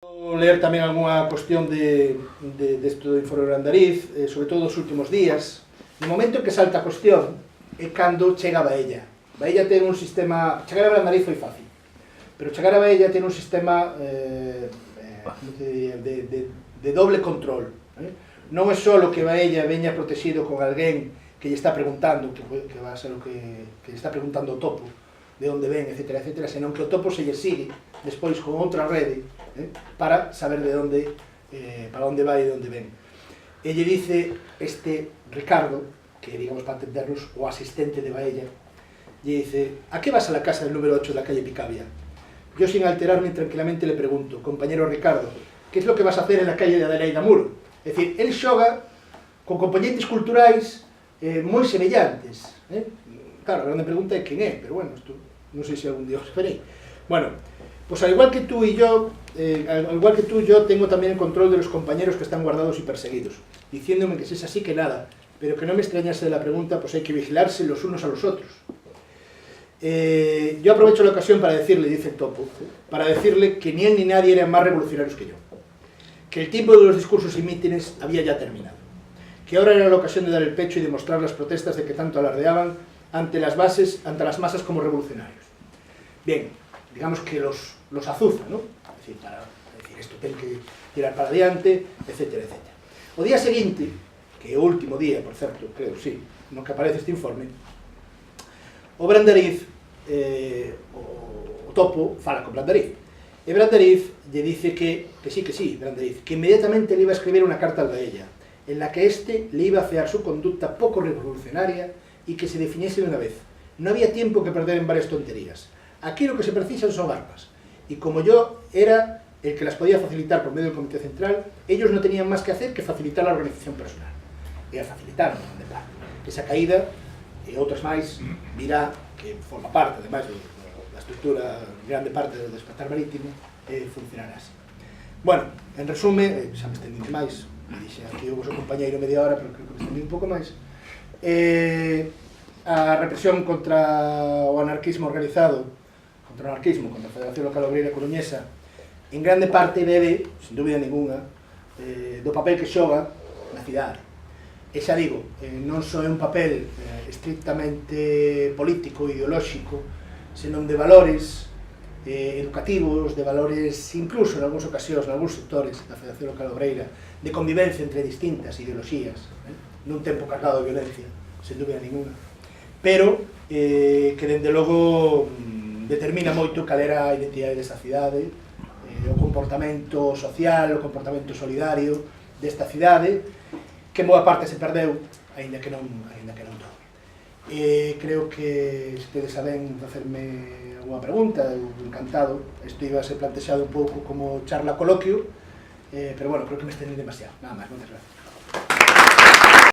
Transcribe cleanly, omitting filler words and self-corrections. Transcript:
Ler tamén algunha cuestión desto do Informe Brandariz, sobre todo dos últimos días. No momento en que salta a cuestión é cando chega a Baella. Baella ten un sistema... Chegar a Brandariz foi fácil, pero chegar a Baella ten un sistema de doble control. Non é só que Baella veña protegido con alguén que lle está preguntando, que va a ser o que lle está preguntando o topo, de onde ven, etc., etc., senón que o topo se lle sigue despois con outra rede para saber de onde, para onde vai e de onde ven. E lle dice este Ricardo, que digamos para entendernos o asistente de Baella, lle dice: ¿a qué vas a la casa del número 8 de la calle Picabia? Yo sin alterarme tranquilamente le pregunto: compañero Ricardo, ¿qué es lo que vas a hacer en la calle de Adelaida Muro? É dicir, el xoga con componentes culturais moi semellantes. Claro, a grande pregunta é quen é, pero bueno, isto non sei se algún día os esperei. Bueno, pues al igual que tú y yo, tengo también el control de los compañeros que están guardados y perseguidos, diciéndome que si es así que nada, pero que no me extrañase de la pregunta, pues hay que vigilarse los unos a los otros. Yo aprovecho la ocasión para decirle, dice el topo, para decirle que ni él ni nadie eran más revolucionarios que yo, que el tiempo de los discursos y mítines había ya terminado, que ahora era la ocasión de dar el pecho y demostrar las protestas de que tanto alardeaban ante las masas como revolucionarios. Bien, digamos que los azuza, ¿no? Es decir, para decir esto ten que tirar para adiante, etcétera, etcétera. O día seguinte, que é o último día, por certo, creo, sí, no que aparece este informe, o Brandariz, o topo, fala con Brandariz. E Brandariz lle dice que sí, Brandariz, que inmediatamente le iba a escribir una carta al Baella, en la que éste le iba a afear su conducta poco revolucionaria y que se definiese de una vez. No había tiempo que perder en varias tonterías. Aquí lo que se precisan son armas, y como yo era el que las podía facilitar por medio del Comité Central, ellos no tenían más que hacer que facilitar la organización personal. E a facilitar, de parte. Esa caída, e outras máis, virá, que forma parte, ademais, da estrutura, grande parte do despertar marítimo, funcionará así. Bueno, en resume, xa me estendí máis, me dixe aquí o vosso compañeiro media hora, pero creo que me estendí un pouco máis, a represión contra o anarquismo organizado, contra a Federación Local Obreira Coruñesa, en grande parte debe, sin dúbida ninguna, do papel que xoga na cidade. E xa digo, non só é un papel estrictamente político, ideolóxico, senón de valores educativos, de valores, incluso en algúns ocasións, en algúns sectores da Federación Local Obreira, de convivencia entre distintas ideoloxías, nun tempo cargado de violencia, sin dúbida ninguna, pero que, dende logo, determina moito cal era a identidade desa cidade, o comportamento social, o comportamento solidario desta cidade, que en boa parte se perdeu, aínda que non todo. Creo que se tedes saben facerme alguna pregunta, eu encantado. Isto iba a ser plantexado un pouco como charla coloquio, pero bueno, creo que me estendí demasiado. Nada máis, moitas gracias.